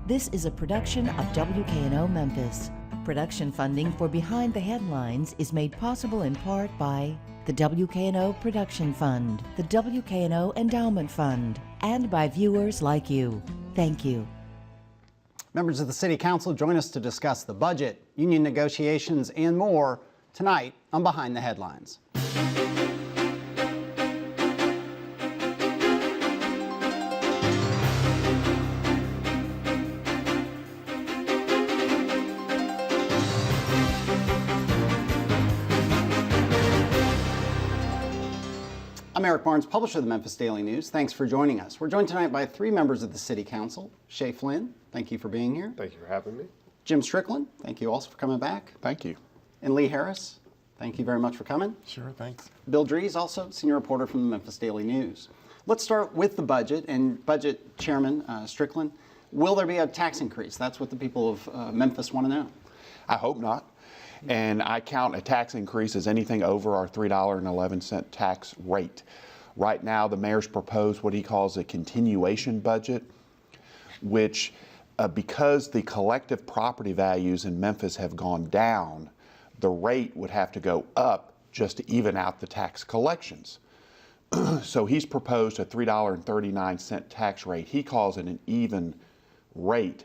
This is a production of WKNO Memphis. Production funding for Behind the Headlines is made possible in part by the WKNO Production Fund, the WKNO Endowment Fund, and by viewers like you. Thank you. Members of the City Council join us to discuss the budget, union negotiations, and more tonight on Behind the Headlines. I'm Eric Barnes, publisher of the Memphis Daily News. Thanks for joining us. We're joined tonight by three members of the City Council. Shay Flynn, thank you for being here. Thank you for having me. Jim Strickland, thank you also for coming back. Thank you. And Lee Harris, thank you very much for coming. Sure, thanks. Bill Dries, also senior reporter from the Memphis Daily News. Let's start with the budget, and Budget Chairman Strickland, will there be a tax increase? That's what the people of Memphis want to know. I hope not. And I count a tax increase as anything over our $3.11 tax rate. Right now, the mayor's proposed what he calls a continuation budget, which because the collective property values in Memphis have gone down, the rate would have to go up just to even out the tax collections. So he's proposed a $3.39 tax rate. He calls it an even rate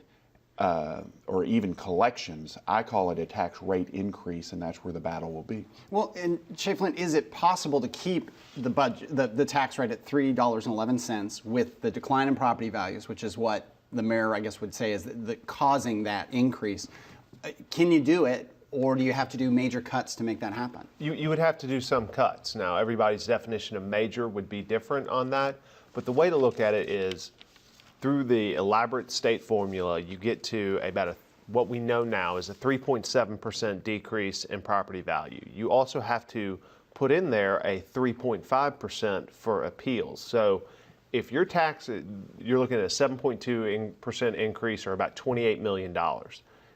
or even collections. I call it a tax rate increase, and that's where the battle will be. Well, and Shay Flynn, is it possible to keep the budget, the tax rate at $3.11 with the decline in property values, which is what the mayor, I guess, would say is causing that increase? Can you do it, or do you have to do major cuts to make that happen? You would have to do some cuts. Now, everybody's definition of major would be different on that, but the way to look at it is through the elaborate state formula, you get to about what we know now is a 3.7% decrease in property value. You also have to put in there a 3.5% for appeals. So if your tax, you're looking at a 7.2% increase, or about $28 million.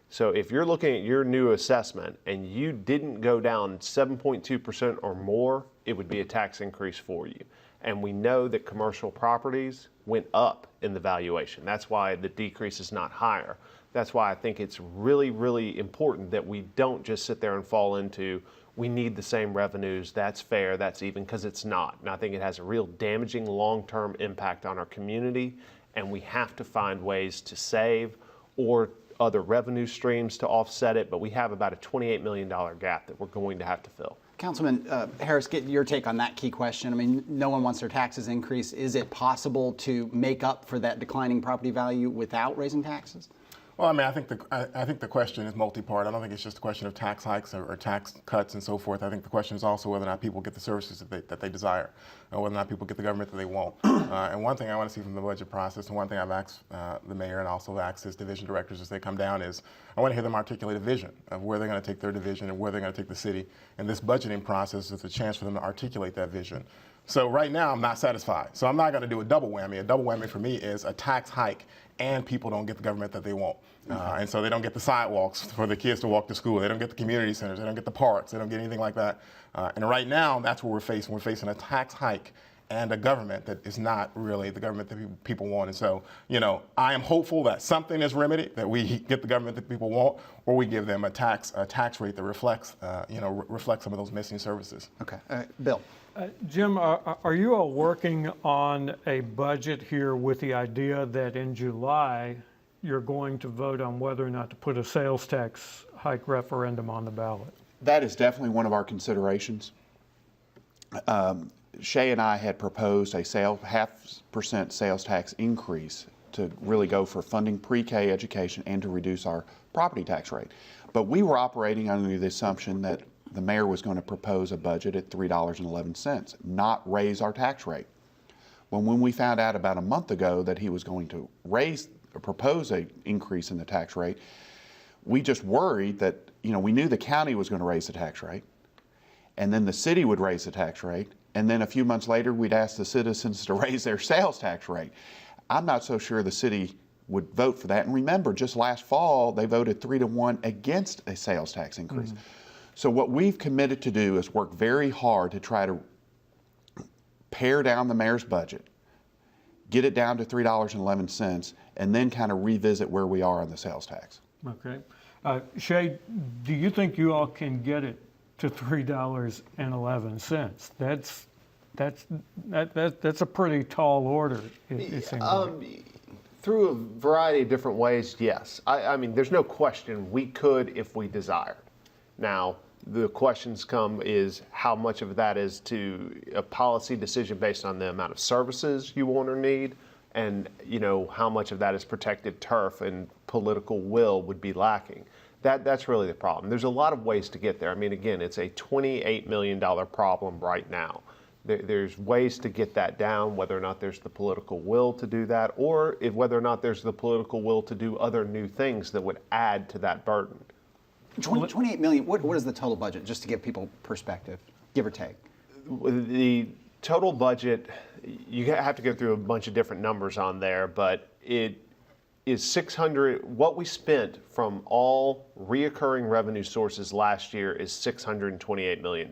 So if you're looking at your new assessment and you didn't go down 7.2% or more, it would be a tax increase for you. And we know that commercial properties went up in the valuation. That's why the decrease is not higher. That's why I think it's really, really important that we don't just sit there and fall into, we need the same revenues, that's fair, that's even, because it's not. And I think it has a real damaging long-term impact on our community, and we have to find ways to save or other revenue streams to offset it, but we have about a $28 million gap that we're going to have to fill. Councilman Harris, get your take on that key question. I mean, no one wants their taxes increased. Is it possible to make up for that declining property value without raising taxes? Well, I mean, I think the question is multi-part. I don't think it's just a question of tax hikes or tax cuts and so forth. I think the question is also whether or not people get the services that they desire, or whether or not people get the government that they want. And one thing I want to see from the budget process, and one thing I've asked the mayor and also asked his division directors as they come down is, I want to hear them articulate a vision of where they're going to take their division and where they're going to take the city. And this budgeting process is a chance for them to articulate that vision. So right now, I'm not satisfied. So I'm not going to do a double whammy. A double whammy for me is a tax hike and people don't get the government that they want. And so they don't get the sidewalks for the kids to walk to school. They don't get the community centers. They don't get the parks. They don't get anything like that. And right now, that's what we're facing. We're facing a tax hike and a government that is not really the government that people want. And so, you know, I am hopeful that something is remedied, that we get the government that people want, or we give them a tax rate that reflects, reflects some of those missing services. Okay, Bill. Jim, are you all working on a budget here with the idea that in July you're going to vote on whether or not to put a sales tax hike referendum on the ballot? That is definitely one of our considerations. Shay and I had proposed a 0.5% sales tax increase to really go for funding pre-K education and to reduce our property tax rate. But we were operating under the assumption that the mayor was going to propose a budget at $3.11, not raise our tax rate. Well, when we found out about a month ago that he was going to propose an increase in the tax rate, we just worried that, we knew the county was going to raise the tax rate, and then the city would raise the tax rate, and then a few months later we'd ask the citizens to raise their sales tax rate. I'm not so sure the city would vote for that. And remember, just last fall, they voted 3-1 against a sales tax increase. Mm-hmm. So what we've committed to do is work very hard to try to pare down the mayor's budget, get it down to $3.11, and then kind of revisit where we are on the sales tax. Okay. Shay, do you think you all can get it to $3.11? That's a pretty tall order, it seems like. Through a variety of different ways, yes. I mean, there's no question we could if we desire. Now, the questions come is how much of that is to a policy decision based on the amount of services you want or need, and how much of that is protected turf and political will would be lacking. That's really the problem. There's a lot of ways to get there. I mean, again, it's a $28 million problem right now. There's ways to get that down, whether or not there's the political will to do that, or whether or not there's the political will to do other new things that would add to that burden. 28 million, what is the total budget, just to give people perspective, give or take? The total budget, you have to go through a bunch of different numbers on there, but it is 600, what we spent from all reoccurring revenue sources last year is $628 million.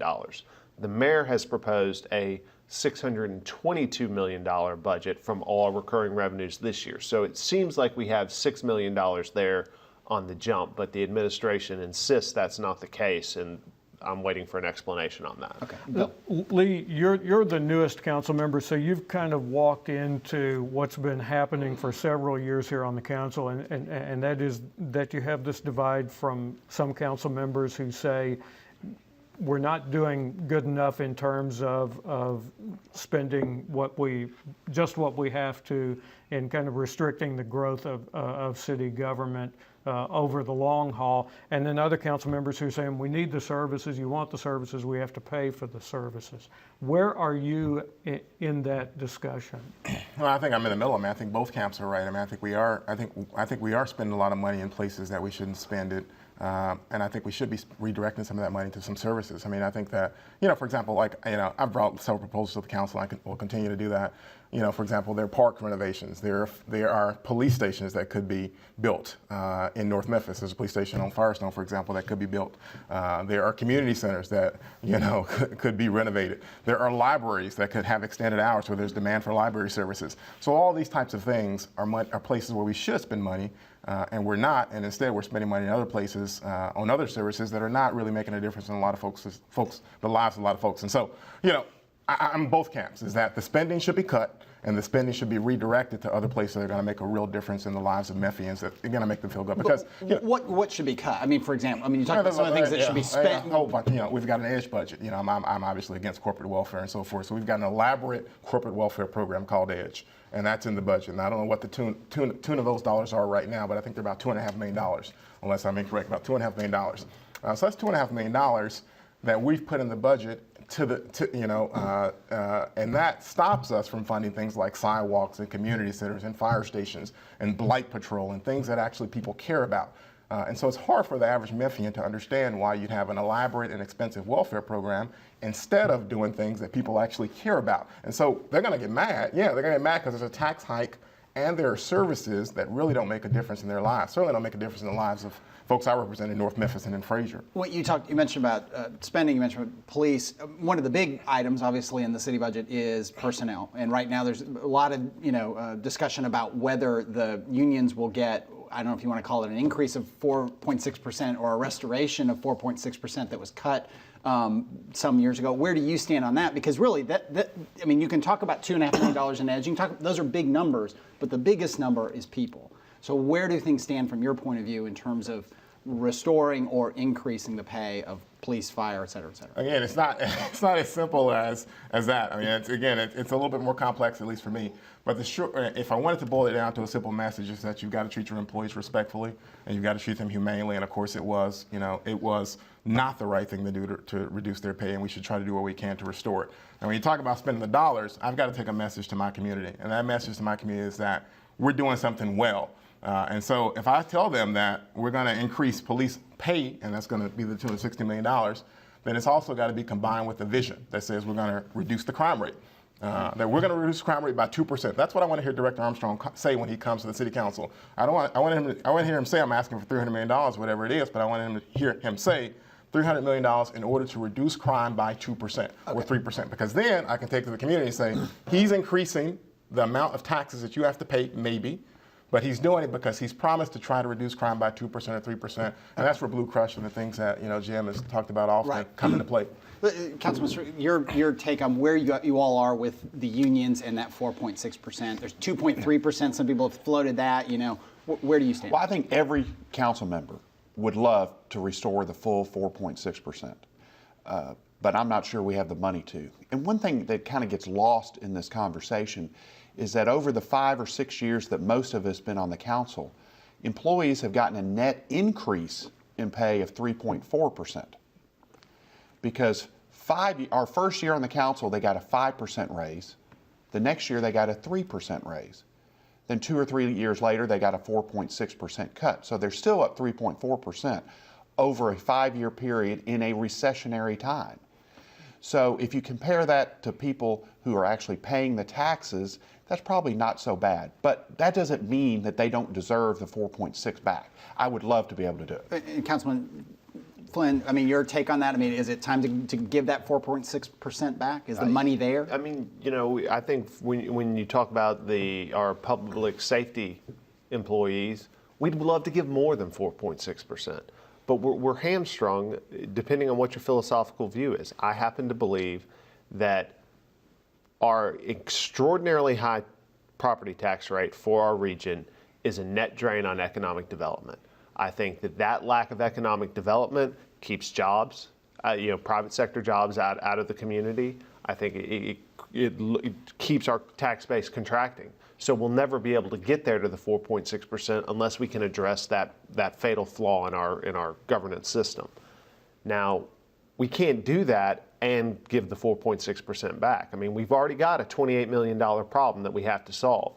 The mayor has proposed a $622 million budget from all recurring revenues this year. So it seems like we have $6 million there on the jump, but the administration insists that's not the case, and I'm waiting for an explanation on that. Okay. Lee, you're the newest council member, so you've kind of walked into what's been happening for several years here on the council, and that is that you have this divide from some council members who say we're not doing good enough in terms of spending what we have to, and kind of restricting the growth of city government over the long haul. And then other council members who are saying we need the services, you want the services, we have to pay for the services. Where are you in that discussion? Well, I think I'm in the middle. I mean, I think both camps are right. I mean, I think we are spending a lot of money in places that we shouldn't spend it. And I think we should be redirecting some of that money to some services. I mean, I think that, for example, I've brought several proposals to the council. Will continue to do that. For example, there are park renovations. There are police stations that could be built in North Memphis. There's a police station on Firestone, for example, that could be built. There are community centers that, could be renovated. There are libraries that could have extended hours where there's demand for library services. So all these types of things are places where we should spend money. And we're not, and instead we're spending money in other places on other services that are not really making a difference in a lot of the lives of a lot of folks. And so, I'm both camps, is that the spending should be cut and the spending should be redirected to other places that are going to make a real difference in the lives of Memphians, that are going to make them feel good. Because what should be cut? I mean, for example, you talk about some of the things that should be spent. We've got an EDGE budget. I'm obviously against corporate welfare and so forth. So we've got an elaborate corporate welfare program called EDGE, and that's in the budget. And I don't know what the tune of those dollars are right now, but I think they're about $2.5 million, unless I'm incorrect, about $2.5 million. So that's $2.5 million that we've put in the budget and that stops us from funding things like sidewalks and community centers and fire stations and blight patrol and things that actually people care about. And so it's hard for the average Memphian to understand why you'd have an elaborate and expensive welfare program instead of doing things that people actually care about. And so they're going to get mad. Yeah, they're going to get mad because there's a tax hike and there are services that really don't make a difference in their lives. Certainly don't make a difference in the lives of folks I represent in North Memphis and in Fraser. Well, you mentioned about spending, you mentioned police. One of the big items, obviously, in the city budget is personnel. And right now there's a lot of discussion about whether the unions will get, I don't know if you want to call it an increase of 4.6% or a restoration of 4.6% that was cut some years ago. Where do you stand on that? Because really, you can talk about $2.5 million in EDGE. You can those are big numbers, but the biggest number is people. So where do things stand from your point of view in terms of restoring or increasing the pay of police, fire, et cetera, et cetera? Again, it's not as simple as that. I mean, it's a little bit more complex, at least for me. But if I wanted to boil it down to a simple message, is that you've got to treat your employees respectfully and you've got to treat them humanely. And of course, it was not the right thing to do to reduce their pay, and we should try to do what we can to restore it. And when you talk about spending the dollars, I've got to take a message to my community, and that message to my community is that we're doing something well. And so if I tell them that we're going to increase police pay, and that's going to be the $260 million, then it's also got to be combined with a vision that says we're going to reduce the crime rate. That we're going to reduce the crime rate by 2%. That's what I want to hear Director Armstrong say when he comes to the City Council. I want to hear him say I'm asking for $300 million, whatever it is, but I want to hear him say $300 million in order to reduce crime by 2% or 3%. Because then I can take to the community and say, he's increasing the amount of taxes that you have to pay, maybe, but he's doing it because he's promised to try to reduce crime by 2% or 3%, and that's where Blue Crush and the things that Jim has talked about often Right. come into play. Councilman, your take on where you all are with the unions and that 4.6%. There's 2.3%. Some people have floated that. Where do you stand? Well, I think every council member would love to restore the full 4.6%. But I'm not sure we have the money to. And one thing that kind of gets lost in this conversation is that over the 5 or 6 years that most of us been on the council, employees have gotten a net increase in pay of 3.4%. Because our first year on the council, they got a 5% raise. The next year, they got a 3% raise. Then 2 or 3 years later, they got a 4.6% cut. So they're still up 3.4% over a 5-year period in a recessionary time. So if you compare that to people who are actually paying the taxes, that's probably not so bad. But that doesn't mean that they don't deserve the 4.6 back. I would love to be able to do it. And Councilman Flynn, your take on that? Is it time to give that 4.6% back? Is the money there? I think when you talk about our public safety employees, we'd love to give more than 4.6%. But we're hamstrung depending on what your philosophical view is. I happen to believe that our extraordinarily high property tax rate for our region is a net drain on economic development. I think that lack of economic development keeps jobs, private sector jobs out of the community. I think it keeps our tax base contracting. So we'll never be able to get there to the 4.6% unless we can address that fatal flaw in our governance system. Now, we can't do that and give the 4.6% back. We've already got a $28 million problem that we have to solve.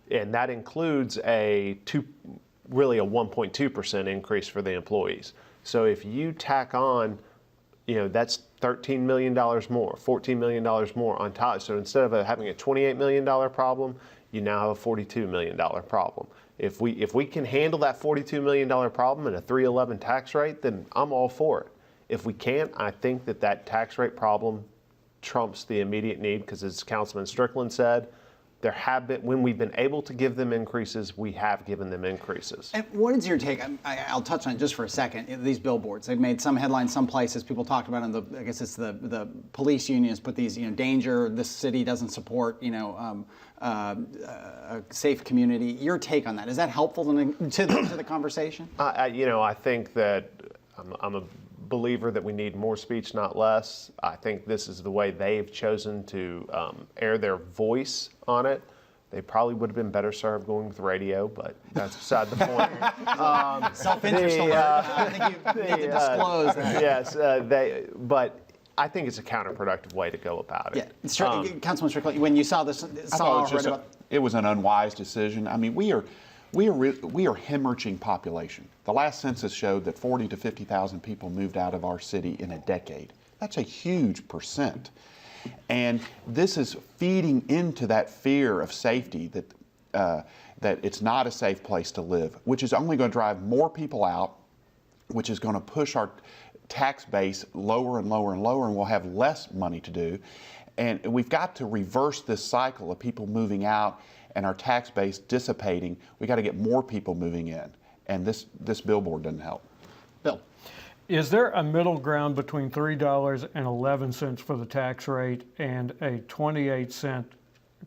And that includes a 1.2% increase for the employees. So if you tack on, that's $13 million more, $14 million more on top. So instead of having a $28 million problem, you now have a $42 million problem. If we can handle that $42 million problem at a 3.11 tax rate, then I'm all for it. If we can't, I think that tax rate problem trumps the immediate need, because as Councilman Strickland said, when we've been able to give them increases, we have given them increases. And what is your take? I'll touch on it just for a second. These billboards, they've made some headlines some places. People talked about I guess it's the police unions put these, danger, this city doesn't support, a safe community. Your take on that, is that helpful to the conversation? I think that I'm a believer that we need more speech, not less. I think this is the way they've chosen to air their voice on it. They probably would have been better served going with radio, but that's beside the point. Self-interest alert. I think you need to disclose that. Yes, but I think it's a counterproductive way to go about it. Yeah, Councilman Strickland, when you saw this, it was an unwise decision. We are hemorrhaging population. The last census showed that 40 to 50,000 people moved out of our city in a decade. That's a huge percent. And this is feeding into that fear of safety that it's not a safe place to live, which is only going to drive more people out, which is going to push our tax base lower and lower and lower, and we'll have less money to do. And we've got to reverse this cycle of people moving out and our tax base dissipating. We got to get more people moving in, and this billboard doesn't help. Bill. Is there a middle ground between $3.11 for the tax rate and a 28-cent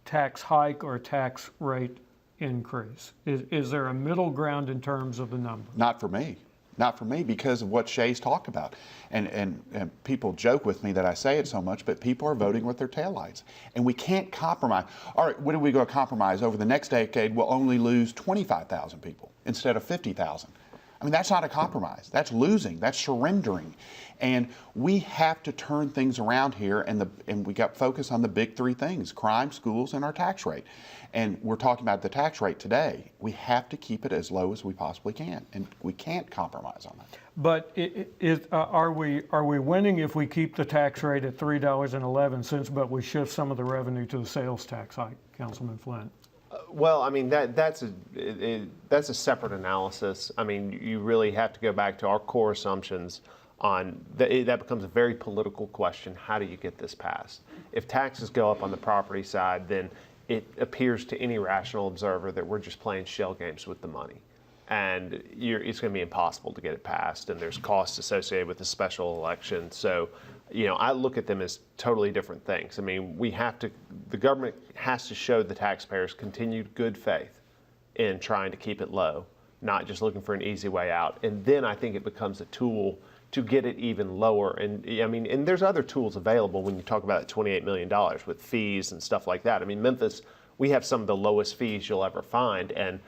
tax hike or tax rate increase? Is there a middle ground in terms of the number? Not for me. Not for me, because of what Shay's talked about. And people joke with me that I say it so much, but people are voting with their taillights. And we can't compromise. All right, what are we going to compromise? Over the next decade, we'll only lose 25,000 people instead of 50,000. That's not a compromise. That's losing. That's surrendering. And we have to turn things around here, and we got focus on the big three things: crime, schools, and our tax rate. And we're talking about the tax rate today. We have to keep it as low as we possibly can, and we can't compromise on that. But are we winning if we keep the tax rate at $3.11, but we shift some of the revenue to the sales tax hike, Councilman Flynn? Well, that's a separate analysis. You really have to go back to our core assumptions on that becomes a very political question. How do you get this passed? If taxes go up on the property side, then it appears to any rational observer that we're just playing shell games with the money. And it's going to be impossible to get it passed, and there's costs associated with the special election. So, I look at them as totally different things. I mean, the government has to show the taxpayers continued good faith in trying to keep it low, not just looking for an easy way out. And then I think it becomes a tool to get it even lower. And and there's other tools available when you talk about that $28 million with fees and stuff like that. I mean, Memphis, we have some of the lowest fees you'll ever find, and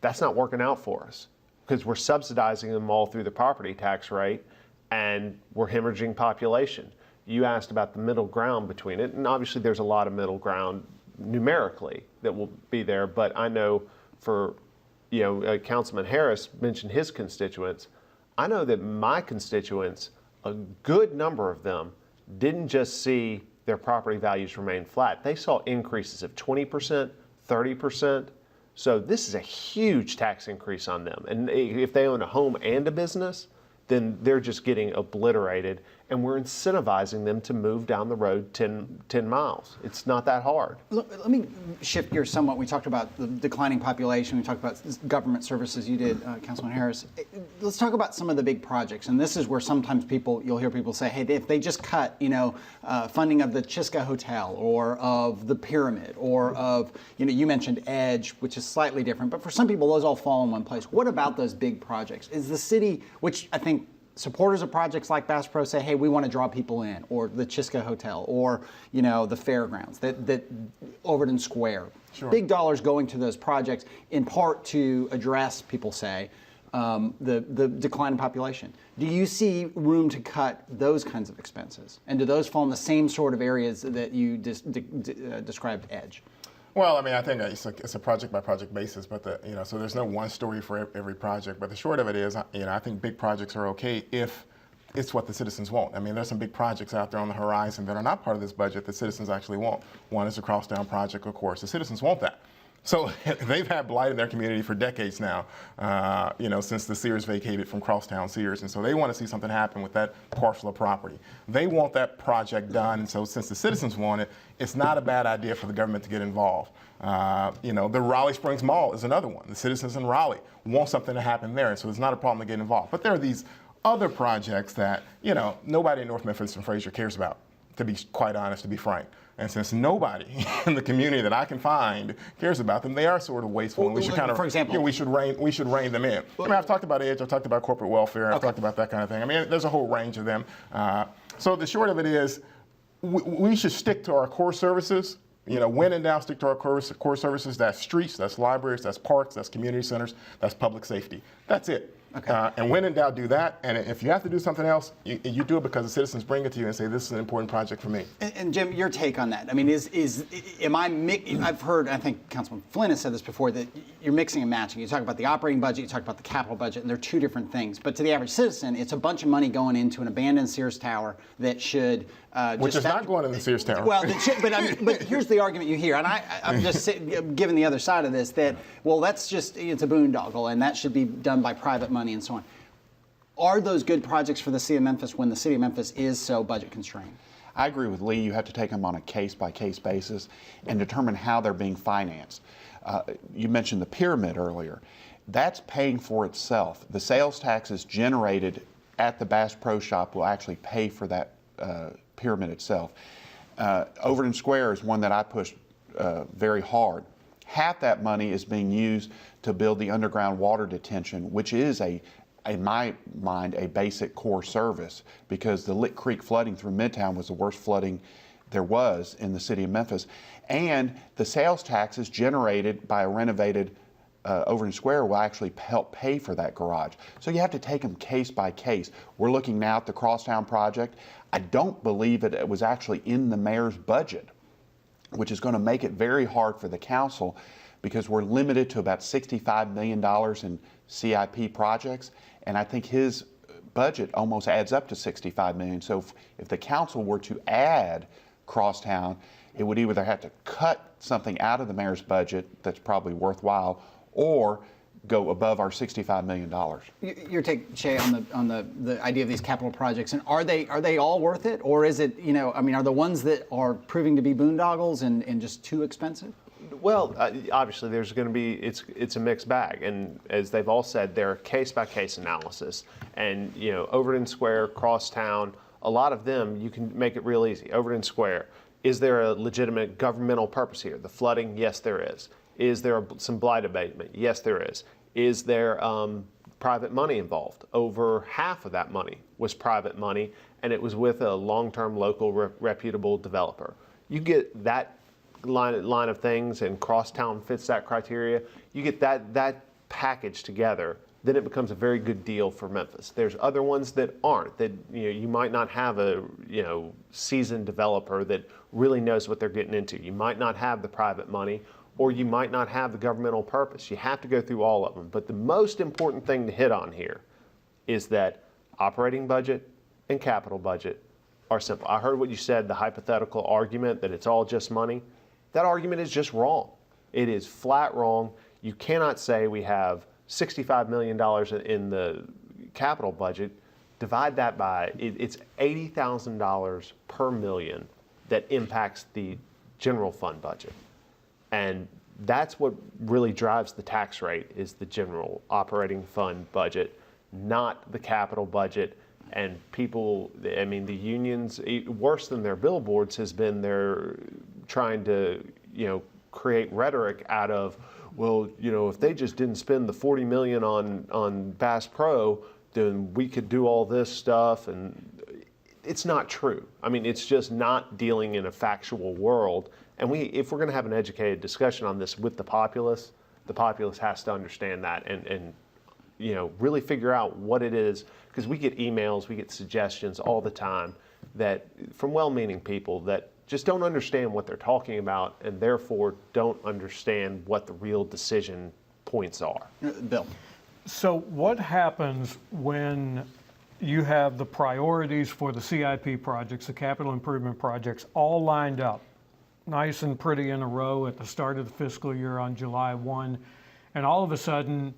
that's not working out for us because we're subsidizing them all through the property tax rate, and we're hemorrhaging population. You asked about the middle ground between it, and obviously there's a lot of middle ground numerically that will be there, but I know for, Councilman Harris mentioned his constituents. I know that my constituents, a good number of them, didn't just see their property values remain flat. They saw increases of 20%, 30%. So this is a huge tax increase on them. And if they own a home and a business, then they're just getting obliterated, and we're incentivizing them to move down the road 10 miles. It's not that hard. Let me shift gears somewhat. We talked about the declining population. We talked about government services. You did, Councilman Harris. Let's talk about some of the big projects. And this is where sometimes you'll hear people say, hey, if they just cut, funding of the Chisca Hotel or of the Pyramid or of, you mentioned Edge, which is slightly different. But for some people, those all fall in one place. What about those big projects? Is the city, which I think supporters of projects like Bass Pro say, hey, we want to draw people in, or the Chisca Hotel, or the fairgrounds, that Overton Square. Sure. Big dollars going to those projects in part to address, people say, the decline in population. Do you see room to cut those kinds of expenses? And do those fall in the same sort of areas that you described Edge? Well, I think it's a project by project basis, but so there's no one story for every project. But the short of it is, I think big projects are okay if it's what the citizens want. There's some big projects out there on the horizon that are not part of this budget that citizens actually want. One is the Crosstown project, of course. The citizens want that. So they've had blight in their community for decades now, since the Sears vacated from Crosstown Sears. And so they want to see something happen with that parcel of property. They want that project done. And so since the citizens want it, it's not a bad idea for the government to get involved. The Raleigh Springs Mall is another one. The citizens in Raleigh want something to happen there. And so it's not a problem to get involved. But there are these other projects that, nobody in North Memphis and Fraser cares about, to be quite honest, to be frank. And since nobody in the community that I can find cares about them, they are sort of wasteful. And we should for example, we should rein them in. I've talked about Edge, I've talked about corporate welfare, I've talked about that kind of thing. There's a whole range of them. So the short of it is, we should stick to our core services. When in doubt, stick to our core services. That's streets, that's libraries, that's parks, that's community centers, that's public safety. That's it. Okay. And when in doubt, do that. And if you have to do something else, you do it because the citizens bring it to you and say, this is an important project for me. And Jim, your take on that? I've heard, I think Councilman Flynn has said this before, that you're mixing and matching. You talk about the operating budget, you talk about the capital budget, and they're two different things. But to the average citizen, it's a bunch of money going into an abandoned Sears Tower that should which is not going in the Sears Tower. Well, but here's the argument you hear, and I'm just giving the other side of this, that, well, it's a boondoggle, and that should be done by private money and so on. Are those good projects for the city of Memphis when the city of Memphis is so budget constrained? I agree with Lee. You have to take them on a case-by-case basis and determine how they're being financed. You mentioned the Pyramid earlier. That's paying for itself. The sales taxes generated at the Bass Pro Shop will actually pay for that Pyramid itself. Overton Square is one that I pushed very hard. Half that money is being used to build the underground water detention, which is in my mind, a basic core service, because the Lick Creek flooding through Midtown was the worst flooding there was in the city of Memphis. And the sales taxes generated by a renovated Overton Square will actually help pay for that garage. So you have to take them case by case. We're looking now at the Crosstown project. I don't believe it was actually in the mayor's budget, which is going to make it very hard for the council because we're limited to about $65 million in CIP projects. And I think his budget almost adds up to $65 million. So if the council were to add Crosstown, it would either have to cut something out of the mayor's budget that's probably worthwhile or go above our $65 million. Your take, Shay, on the idea of these capital projects, and are they all worth it, or is it, are the ones that are proving to be boondoggles and just too expensive? Well, obviously, there's going to be it's a mixed bag, and as they've all said, they're case by case analysis. And Overton Square, Crosstown, a lot of them you can make it real easy. Overton Square, is there a legitimate governmental purpose here? The flooding, yes, there is. Is there some blight abatement? Yes, there is. Is there private money involved? Over half of that money was private money, and it was with a long-term local reputable developer. You get that line of things, and Crosstown fits that criteria. You get that package together, then it becomes a very good deal for Memphis. There's other ones that aren't. That you might not have a seasoned developer that really knows what they're getting into. You might not have the private money, or you might not have the governmental purpose. You have to go through all of them. But the most important thing to hit on here is that operating budget and capital budget are simple. I heard what you said, the hypothetical argument that it's all just money. That argument is just wrong. It is flat wrong. You cannot say we have $65 million in the capital budget, divide that by, it's $80,000 per million that impacts the general fund budget. And that's what really drives the tax rate, is the general operating fund budget, not the capital budget. And people, I mean, the unions, worse than their billboards has been they're trying to, create rhetoric out of, well, if they just didn't spend the $40 million on Bass Pro, then we could do all this stuff. And it's not true. I mean, it's just not dealing in a factual world. And if we're going to have an educated discussion on this with the populace has to understand that and really figure out what it is, because we get emails, we get suggestions all the time that from well-meaning people that just don't understand what they're talking about and therefore don't understand what the real decision points are. Bill. So what happens when you have the priorities for the CIP projects, the capital improvement projects, all lined up, nice and pretty in a row at the start of the fiscal year on July 1, and all of a sudden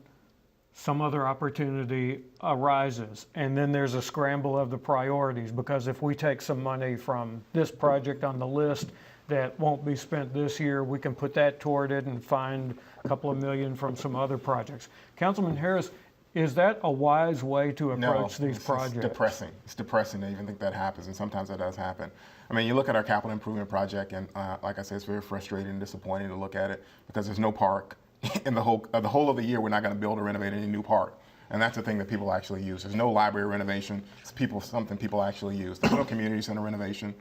some other opportunity arises, and then there's a scramble of the priorities, because if we take some money from this project on the list that won't be spent this year, we can put that toward it and find a couple of million from some other projects. Councilman Harris, is that a wise way to approach these projects? It's depressing. It's depressing to even think that happens, and sometimes that does happen. I mean, you look at our capital improvement project, and like I said, it's very frustrating and disappointing to look at it because there's no park. In the whole of the year, we're not going to build or renovate any new park. And that's the thing that people actually use. There's no library renovation. It's something people actually use. There's no community center renovation.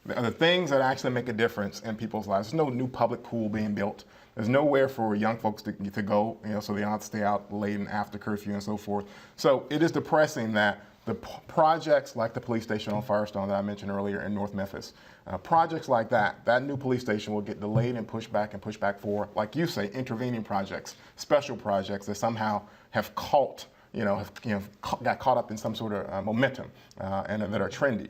The things that actually make a difference in people's lives. There's no new public pool being built. There's nowhere for young folks to go, so they don't have to stay out late and after curfew and so forth. So it is depressing that the projects like the police station on Firestone that I mentioned earlier in North Memphis, projects like that new police station will get delayed and pushed back for, like you say, intervening projects, special projects that somehow have got caught up in some sort of momentum and that are trendy,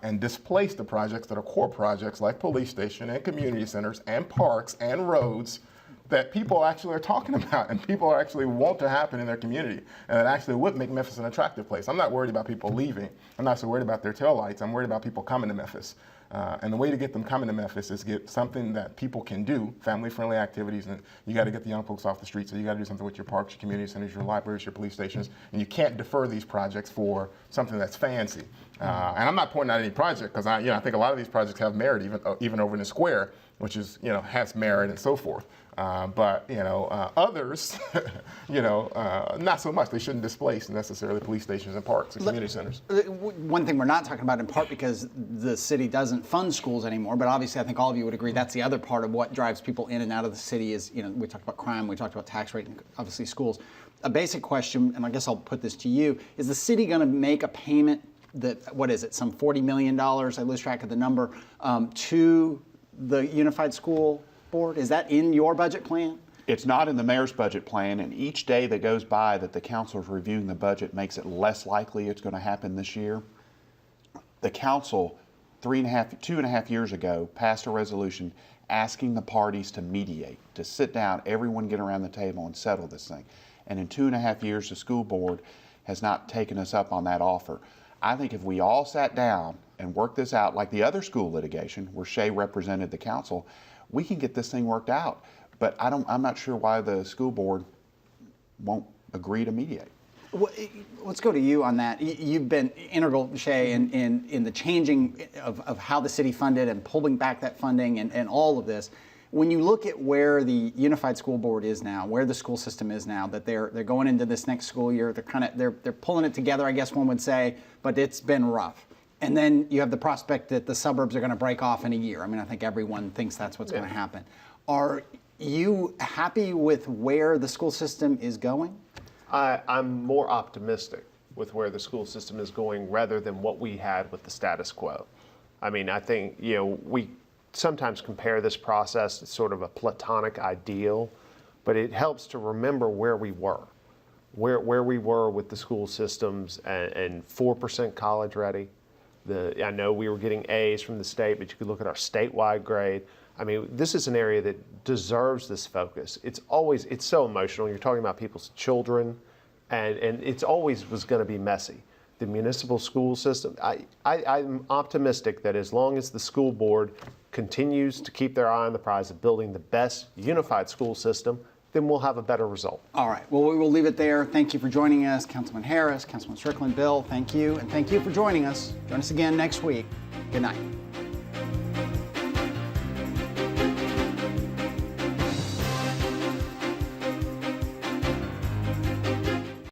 and displace the projects that are core projects like police station and community centers and parks and roads that people actually are talking about and people actually want to happen in their community, and that actually would make Memphis an attractive place. I'm not worried about people leaving. I'm not so worried about their taillights. I'm worried about people coming to Memphis. And the way to get them coming to Memphis is get something that people can do, family-friendly activities, and you got to get the young folks off the street, so you got to do something with your parks, your community centers, your libraries, your police stations, and you can't defer these projects for something that's fancy. And I'm not pointing out any project, because I think a lot of these projects have merit, even over in the square, which is, has merit and so forth. But others, not so much. They shouldn't displace necessarily police stations and parks and community centers. One thing we're not talking about, in part because the city doesn't fund schools anymore, but obviously I think all of you would agree that's the other part of what drives people in and out of the city is, we talked about crime, we talked about tax rate, and obviously schools. A basic question, and I guess I'll put this to you, is the city going to make a payment that, what is it, some $40 million, I lose track of the number, to the Unified School Board? Is that in your budget plan? It's not in the mayor's budget plan, and each day that goes by that the council is reviewing the budget makes it less likely it's going to happen this year. The council, 2.5 years ago, passed a resolution asking the parties to mediate, to sit down, everyone get around the table and settle this thing. And in 2.5 years, the school board has not taken us up on that offer. I think if we all sat down and worked this out, like the other school litigation where Shay represented the council, we can get this thing worked out. But I'm not sure why the school board won't agree to mediate. Well, let's go to you on that. You've been integral, Shay, in the changing of how the city funded and pulling back that funding and all of this. When you look at where the Unified School Board is now, where the school system is now, that they're going into this next school year, they're pulling it together, I guess one would say, but it's been rough. And then you have the prospect that the suburbs are going to break off in a year. I mean, I think everyone thinks that's what's going to happen. Are you happy with where the school system is going? I'm more optimistic with where the school system is going rather than what we had with the status quo. I mean, I think, we sometimes compare this process to sort of a platonic ideal, but it helps to remember where we were, where we were with the school systems and 4% college ready. I know we were getting A's from the state, but you could look at our statewide grade. I mean, this is an area that deserves this focus. It's so emotional. You're talking about people's children, and it's always was going to be messy. The municipal school system, I'm optimistic that as long as the school board continues to keep their eye on the prize of building the best unified school system, then we'll have a better result. All right. Well, we will leave it there. Thank you for joining us, Councilman Harris, Councilman Strickland, Bill. Thank you. And thank you for joining us. Join us again next week. Good night.